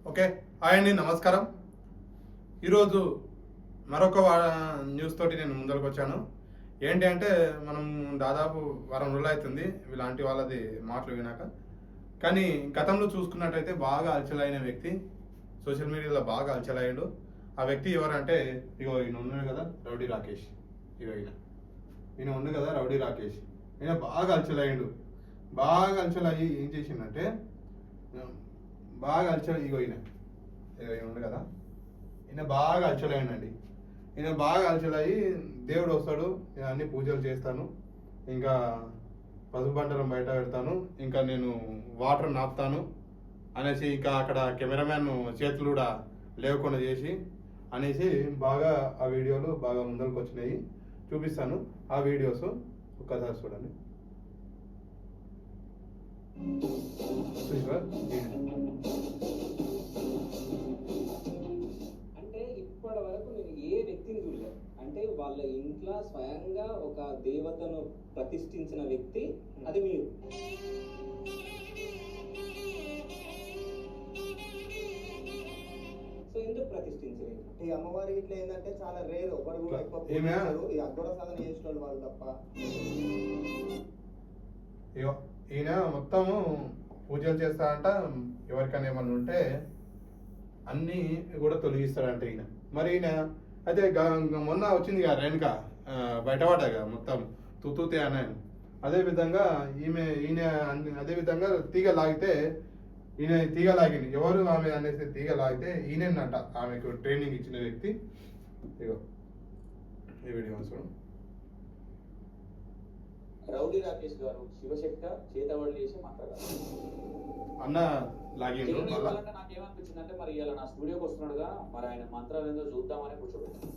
Okay, hi అండి, నమస్కారం. ఈరోజు మరొక న్యూస్ తోటి నేను ముందరకు వచ్చాను. ఏంటి అంటే మనం దాదాపు వారం రోజులు అవుతుంది ఇలాంటి వాళ్ళది మాటలు వినాక. కానీ గతంలో చూసుకున్నట్టయితే బాగా అలచలైన వ్యక్తి, సోషల్ మీడియాలో బాగా అలచలయ్యాడు. ఆ వ్యక్తి ఎవరంటే ఇగో ఈయన ఉన్నాడు కదా, రౌడీ రాకేష్. ఇగో ఈయన ఉంది కదా, రౌడీ రాకేష్. ఈయన బాగా అలచలయ్యాడు. బాగా అలచలయ్యి ఏం చేసిండంటే బాగా అలచలు ఈయన ఉంది కదా, ఈయన బాగా అలచలయ్యండి. ఈయన బాగా అలచలయ్యి దేవుడు వస్తాడు, నేను అన్ని పూజలు చేస్తాను, ఇంకా పసుపు బండరం బయట పెడతాను, ఇంకా నేను వాటర్ నాపుతాను అనేసి, ఇంకా అక్కడ కెమెరామ్యాన్ చేతులు కూడా లేకుండా చేసి అనేసి బాగా ఆ వీడియోలు బాగా ముందరకు వచ్చినాయి. చూపిస్తాను ఆ వీడియోస్, ఒక్కసారి చూడండి. అంటే ఇప్పటి వరకు నేను ఏ వ్యక్తిని చూడలేదు. అంటే వాళ్ళ ఇంట్లో స్వయంగా ఒక దేవతను ప్రతిష్ఠించిన వ్యక్తి అది మీరు. సో ఎందుకు ప్రతిష్ఠించారు? ఈ అమ్మవారి ఇట్లా ఏంటంటే చాలా రేర్, ఒకటి కూడా ఎక్కువ ఈ అఘోర సాధన చేసిన వాళ్ళు తప్ప. ఈయన మొత్తము పూజలు చేస్తాడంట. ఎవరికైనా ఏమన్నా ఉంటే అన్నీ కూడా తొలగిస్తాడంట ఈయన. మరి ఈయన అయితే మొన్న వచ్చింది కదా రేణుక, బయటపడ్డా మొత్తం తుతూతే అన్నాయని. అదేవిధంగా ఈయన అదేవిధంగా తీగ లాగితే ఈయన తీగ లాగింది. ఎవరు ఆమె అనేసి తీగ లాగితే ఈయనంట ఆమెకు ట్రైనింగ్ ఇచ్చిన వ్యక్తి. ఇగో ఈ వీడియో చూడండి. రౌడీ రాకేష్ గారు శివశక్త చేతబడి చేసి మాట్లాడారు అన్న లాగిండు. నాకేమనిపించింది అంటే, మరి ఇలా నా స్టూడియోకి వస్తున్నాడుగా, మరి ఆయన మంత్రాలు ఏందో చూద్దామని కూర్చోబెట్టాను.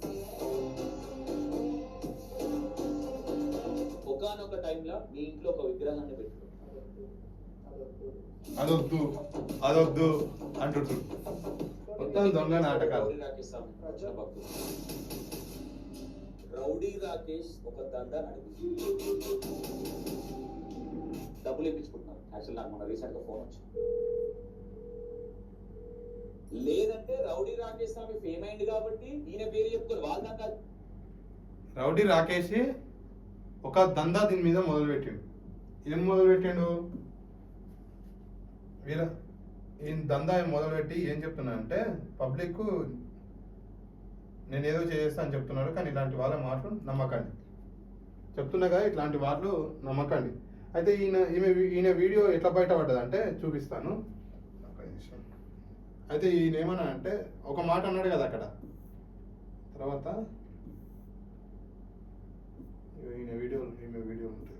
ఒకనొక టైంలో మీ ఇంట్లో ఒక విగ్రహాన్ని పెట్టుకో, అదొద్దు అదొద్దు అంటుంటు మొత్తం దొంగ నాటకాలు. రౌడీ రాకేష్ స్వామి వచ్చిన భక్తులు. రౌడీ రాకేష్ ఒక దందా నడిపి డబ్బులు ఇప్పించుకుంటున్నారు. యాక్చువల్ నాకు మన రీసెంట్ గా ఫోన్ వచ్చింది. లేదంటే రౌడీ రాకేష్ స్వామి ఫేమ్ అయింది కాబట్టి ఈయన పేరు చెప్పుకొని వాళ్ళ దందా. రౌడీ రాకేష్ ఒక దందా దీని మీద మొదలుపెట్టిండు. ఏం మొదలుపెట్టిండు? ఈ దందా మొదలుపెట్టి ఏం చెప్తున్నానంటే, పబ్లిక్ నేను ఏదో చేస్తా అని చెప్తున్నాడు, కానీ ఇలాంటి వాళ్ళ మాటలు నమ్మకండి చెప్తున్నాగా, ఇట్లాంటి వాళ్ళు నమ్మకండి. అయితే ఈయన వీడియో ఎట్లా బయటపడ్డదంటే చూపిస్తాను. అయితే ఈయన ఏమన్నా అంటే ఒక మాట అన్నాడు కదా అక్కడ, తర్వాత ఈయన వీడియో ఉంటుంది.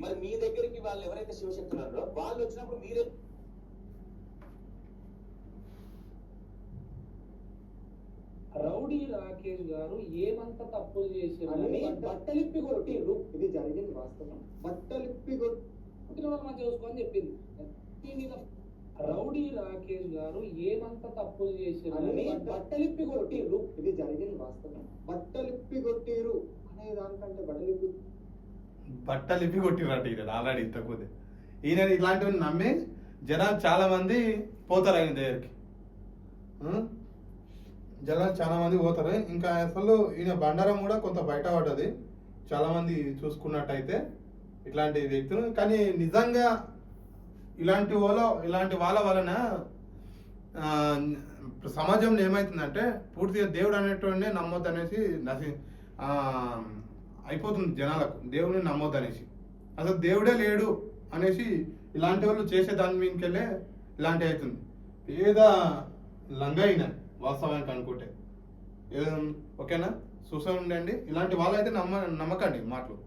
మరి మీ దగ్గరికి వాళ్ళు ఎవరైతే శివశక్తులు ఉన్నారో వాళ్ళు వచ్చినప్పుడు మీరే రౌడీ రాకేష్ గారు ఏమంత తప్పులు చేశారు? బట్టలిప్పి కొట్టిర్రు, ఇది జరిగింది వాస్తవం. బట్టలిప్పి కొట్టిన వాళ్ళు మంచిగా చూసుకోని చెప్పింది. రౌడీ రాకేష్ గారు ఏమంత తప్పులు చేశారు? బట్టలిప్పి కొట్టిర్రు, ఇది జరిగింది వాస్తవం. బట్టలిప్పి కొట్టిర్రు అనే దానికంటే బట్టలిప్పి కొట్టిరట ఈయన ఆల్రెడీ ఇంతకుదే. ఈయన ఇలాంటివి నమ్మి జనాలు చాలా మంది పోతారు ఆయన దగ్గరికి. జనాలు చాలా మంది పోతారు. ఇంకా అసలు ఈయన బండారం కూడా కొంత బయటపడ్డది చాలా మంది చూసుకున్నట్టయితే ఇట్లాంటి వ్యక్తులు. కానీ నిజంగా ఇలాంటి వాళ్ళ వలన సమాజంలో ఏమవుతుందంటే, పూర్తిగా దేవుడు అనేటువంటి నమ్మొద్దు అనేసి అయిపోతుంది జనాలకు. దేవుడిని నమ్మొద్దు అనేసి, అసలు దేవుడే లేడు అనేసి ఇలాంటి వాళ్ళు చేసే దాని మీదకెళ్ళే ఇలాంటి అవుతుంది. పేద లంగైన వాస్తవానికి అనుకుంటే ఓకేనా, చూసా ఉండండి. ఇలాంటి వాళ్ళైతే నమ్మకండి మాటలు.